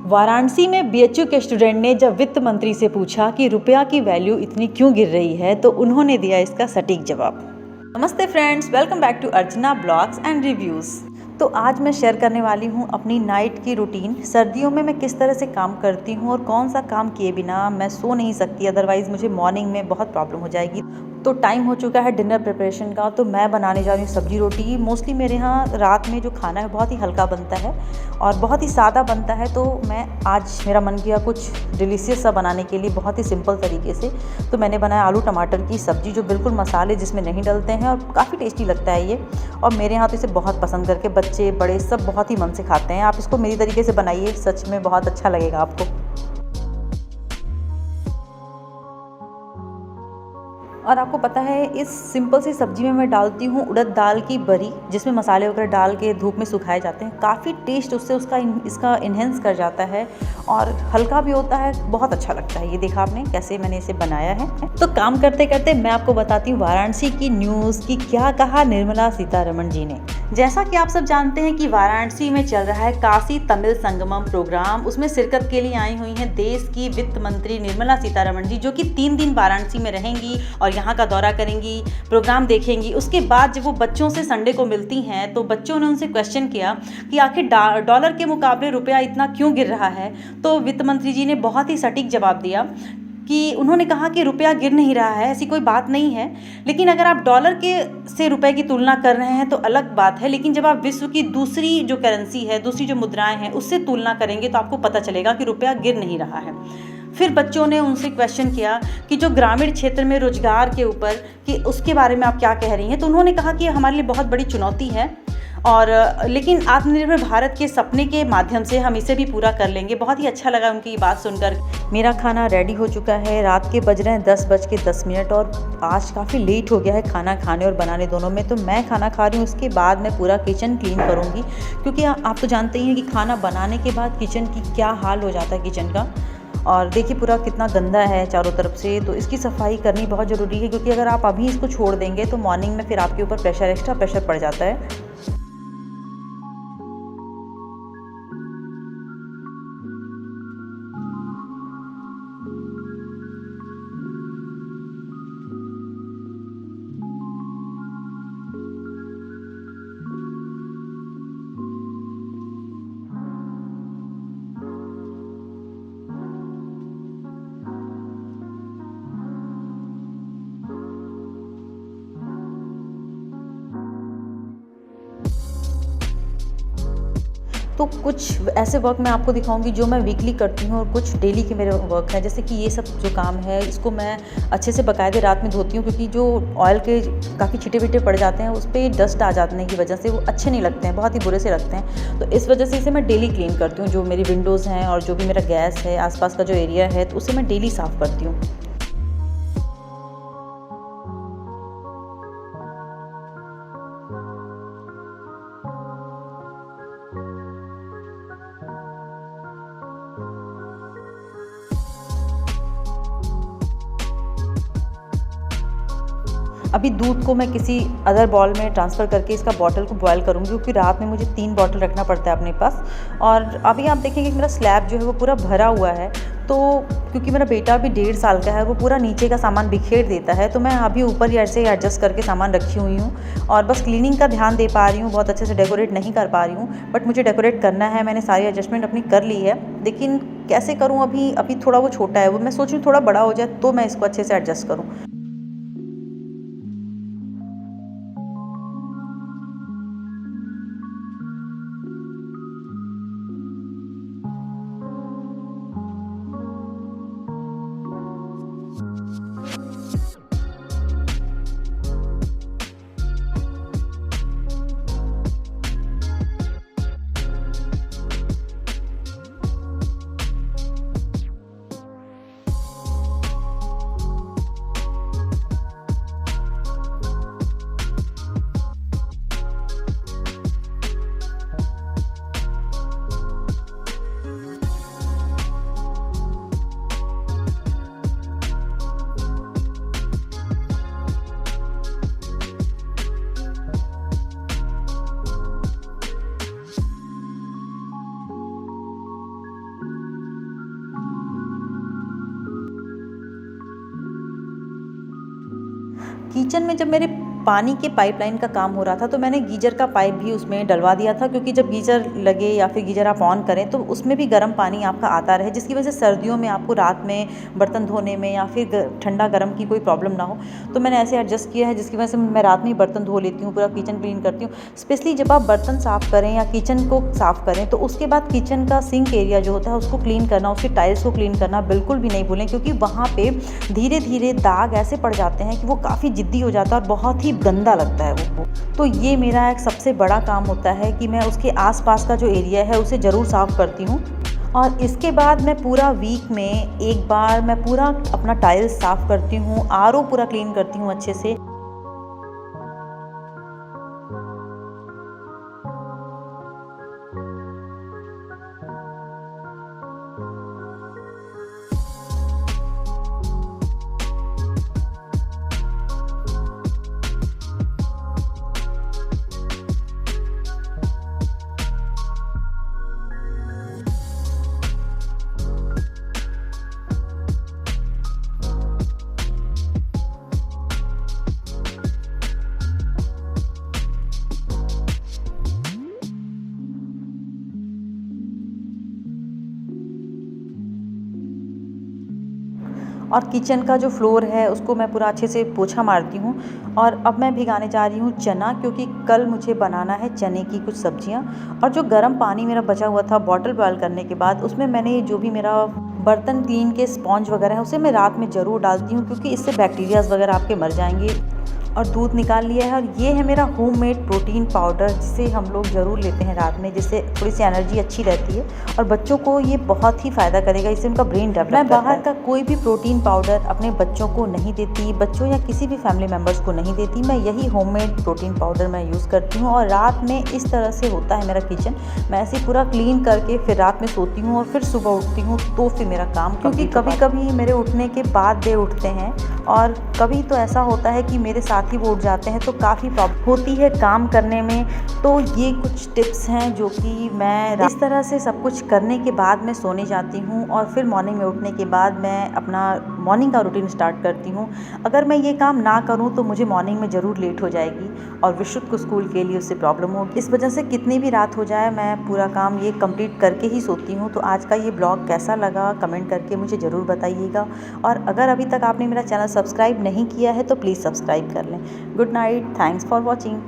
वाराणसी में बीएचयू के स्टूडेंट ने जब वित्त मंत्री से पूछा कि रुपया की वैल्यू इतनी क्यों गिर रही है, तो उन्होंने दिया इसका सटीक जवाब। नमस्ते friends, welcome back to Archana blogs and reviews. तो आज मैं शेयर करने वाली हूँ अपनी नाइट की रूटीन। सर्दियों में मैं किस तरह से काम करती हूँ और कौन सा काम किए बिना मैं सो नहीं सकती, अदरवाइज़ मुझे मॉर्निंग में बहुत प्रॉब्लम हो जाएगी। तो टाइम हो चुका है डिनर प्रिपरेशन का, तो मैं बनाने जा रही हूँ सब्जी रोटी। मोस्टली मेरे यहाँ रात में जो खाना है बहुत ही हल्का बनता है और बहुत ही सादा बनता है, तो मैं आज मेरा मन किया कुछ डिलीशियस सा बनाने के लिए, बहुत ही सिंपल तरीके से। तो मैंने बनाया आलू टमाटर की सब्ज़ी, जो बिल्कुल मसाले जिसमें नहीं डलते हैं और काफ़ी टेस्टी लगता है ये। और मेरे यहाँ तो इसे बहुत पसंद करके बच्चे बड़े सब बहुत ही मन से खाते हैं। आप इसको मेरी तरीके से बनाइए, सच में बहुत अच्छा लगेगा आपको। और आपको पता है, इस सिंपल सी सब्ज़ी में मैं डालती हूँ उड़द दाल की बरी, जिसमें मसाले वगैरह डाल के धूप में सुखाए जाते हैं। काफ़ी टेस्ट उससे इसका इन्हेंस कर जाता है और हल्का भी होता है, बहुत अच्छा लगता है। ये देखा आपने कैसे मैंने इसे बनाया है। तो काम करते करते मैं आपको बताती हूँ वाराणसी की न्यूज़ की क्या कहा निर्मला सीतारमण जी ने। जैसा कि आप सब जानते हैं कि वाराणसी में चल रहा है काशी तमिल संगमम प्रोग्राम। उसमें शिरकत के लिए आई हुई हैं देश की वित्त मंत्री निर्मला सीतारमण जी, जो कि 3 दिन वाराणसी में रहेंगी और यहाँ का दौरा करेंगी, प्रोग्राम देखेंगी। उसके बाद जब वो बच्चों से संडे को मिलती हैं, तो बच्चों ने उनसे क्वेश्चन किया कि आखिर डॉलर के मुकाबले रुपया इतना क्यों गिर रहा है। तो वित्त मंत्री जी ने बहुत ही सटीक जवाब दिया कि उन्होंने कहा कि रुपया गिर नहीं रहा है, ऐसी कोई बात नहीं है। लेकिन अगर आप डॉलर के से रुपए की तुलना कर रहे हैं तो अलग बात है, लेकिन जब आप विश्व की दूसरी जो करेंसी है, दूसरी जो मुद्राएं हैं, उससे तुलना करेंगे तो आपको पता चलेगा कि रुपया गिर नहीं रहा है। फिर बच्चों ने उनसे क्वेश्चन किया कि जो ग्रामीण क्षेत्र में रोजगार के ऊपर कि उसके बारे में आप क्या कह रही हैं। तो उन्होंने कहा कि हमारे लिए बहुत बड़ी चुनौती है, और लेकिन आत्मनिर्भर भारत के सपने के माध्यम से हम इसे भी पूरा कर लेंगे। बहुत ही अच्छा लगा उनकी ये बात सुनकर। मेरा खाना रेडी हो चुका है। रात के बज रहे हैं 10:10 और आज काफ़ी लेट हो गया है खाना खाने और बनाने दोनों में। तो मैं खाना खा रही हूँ, उसके बाद मैं पूरा किचन क्लीन करूँगी, क्योंकि आप तो जानते ही हैं कि खाना बनाने के बाद किचन की क्या हाल हो जाता है किचन का। और देखिए पूरा कितना गंदा है चारों तरफ से, तो इसकी सफाई करनी बहुत ज़रूरी है, क्योंकि अगर आप अभी इसको छोड़ देंगे तो मॉर्निंग में फिर आपके ऊपर एक्स्ट्रा प्रेशर पड़ जाता है। तो कुछ ऐसे वर्क मैं आपको दिखाऊंगी जो मैं वीकली करती हूँ, और कुछ डेली के मेरे वर्क हैं। जैसे कि ये सब जो काम है, इसको मैं अच्छे से बाकायदे रात में धोती हूँ, क्योंकि जो ऑयल के काफ़ी छिटे विटे पड़ जाते हैं, उस पर डस्ट आ जाने की वजह से वो अच्छे नहीं लगते हैं, बहुत ही बुरे से लगते हैं। तो इस वजह से इसे मैं डेली क्लीन करती हूँ। जो मेरी विंडोज़ हैं और जो भी मेरा गैस है, आसपास का जो एरिया है, तो उसे मैं डेली साफ़ करती हूँ। अभी दूध को मैं किसी अदर बॉल में ट्रांसफ़र करके इसका बॉटल को बॉयल करूँगी, क्योंकि रात में मुझे 3 बॉटल रखना पड़ता है अपने पास। और अभी आप देखेंगे कि मेरा स्लैब जो है वो पूरा भरा हुआ है। तो क्योंकि मेरा बेटा अभी 1.5 साल का है, वो पूरा नीचे का सामान बिखेर देता है, तो मैं अभी ऊपर ही ऐसे एडजस्ट करके सामान रखी हुई हूँ। और बस क्लीनिंग का ध्यान दे पा रही हूँ, बहुत अच्छे से डेकोरेट नहीं कर पा रही हूँ, बट मुझे डेकोरेट करना है। मैंने सारी एडजस्टमेंट अपनी कर ली है, लेकिन कैसे करूँ अभी थोड़ा वो छोटा है, वो मैं सोच रही हूँ थोड़ा बड़ा हो जाए तो मैं इसको अच्छे से एडजस्ट करूँ। किचन में जब मेरे पानी के पाइपलाइन का काम हो रहा था तो मैंने गीज़र का पाइप भी उसमें डलवा दिया था, क्योंकि जब गीज़र लगे या फिर गीज़र आप ऑन करें तो उसमें भी गर्म पानी आपका आता रहे, जिसकी वजह से सर्दियों में आपको रात में बर्तन धोने में या फिर ठंडा गर्म की कोई प्रॉब्लम ना हो। तो मैंने ऐसे एडजस्ट किया है, जिसकी वजह से मैं रात में ही बर्तन धो लेती हूँ, पूरा किचन क्लीन करती हूँ। स्पेशली जब आप बर्तन साफ़ करें या किचन को साफ़ करें तो उसके बाद किचन का सिंक एरिया जो होता है उसको क्लीन करना, उसकी टाइल्स को क्लीन करना बिल्कुल भी नहीं भूलें, क्योंकि वहाँ पे धीरे धीरे दाग ऐसे पड़ जाते हैं कि वो काफ़ी ज़िद्दी हो जाता है और बहुत ही गंदा लगता है वो। तो ये मेरा एक सबसे बड़ा काम होता है कि मैं उसके आसपास का जो एरिया है उसे ज़रूर साफ़ करती हूँ। और इसके बाद मैं पूरा वीक में एक बार मैं पूरा अपना टाइल्स साफ़ करती हूँ, आरओ पूरा क्लीन करती हूँ अच्छे से। और किचन का जो फ्लोर है उसको मैं पूरा अच्छे से पोछा मारती हूँ। और अब मैं भिगाने जा रही हूँ चना, क्योंकि कल मुझे बनाना है चने की कुछ सब्जियाँ। और जो गर्म पानी मेरा बचा हुआ था बॉटल बॉयल करने के बाद, उसमें मैंने जो भी मेरा बर्तन क्लीन के स्पॉन्ज वगैरह है उसे मैं रात में ज़रूर डालती हूँ, क्योंकि इससे बैक्टीरियाज़ वगैरह आपके मर जाएंगे। और दूध निकाल लिया है, और ये है मेरा होममेड प्रोटीन पाउडर, जिसे हम लोग ज़रूर लेते हैं रात में, जिससे थोड़ी सी एनर्जी अच्छी रहती है। और बच्चों को ये बहुत ही फ़ायदा करेगा, इससे उनका ब्रेन डेवलप करता है। मैं बाहर का कोई भी प्रोटीन पाउडर अपने बच्चों को नहीं देती, बच्चों या किसी भी फैमिली मेम्बर्स को नहीं देती। मैं यही होममेड प्रोटीन पाउडर मैं यूज़ करती हूँ। और रात में इस तरह से होता है मेरा किचन, मैं ऐसे पूरा क्लीन करके फिर रात में सोती हूँ और फिर सुबह उठती हूँ तो फिर मेरा काम, क्योंकि कभी कभी मेरे उठने के बाद दे उठते हैं और कभी तो ऐसा होता है कि मेरे साथ ही वो उठ जाते हैं, तो काफ़ी प्रॉब्लम होती है काम करने में। तो ये कुछ टिप्स हैं जो कि मैं इस तरह से सब कुछ करने के बाद मैं सोने जाती हूँ, और फिर मॉर्निंग में उठने के बाद मैं अपना मॉर्निंग का रूटीन स्टार्ट करती हूँ। अगर मैं ये काम ना करूँ तो मुझे मॉर्निंग में ज़रूर लेट हो जाएगी और विशुद्ध को स्कूल के लिए उससे प्रॉब्लम होगी। इस वजह से कितनी भी रात हो जाए मैं पूरा काम ये कंप्लीट करके ही सोती हूँ। तो आज का ये ब्लॉग कैसा लगा कमेंट करके मुझे ज़रूर बताइएगा। और अगर अभी तक आपने मेरा चैनल सब्सक्राइब नहीं किया है तो प्लीज़ सब्सक्राइब कर लें। Good night, thanks for watching.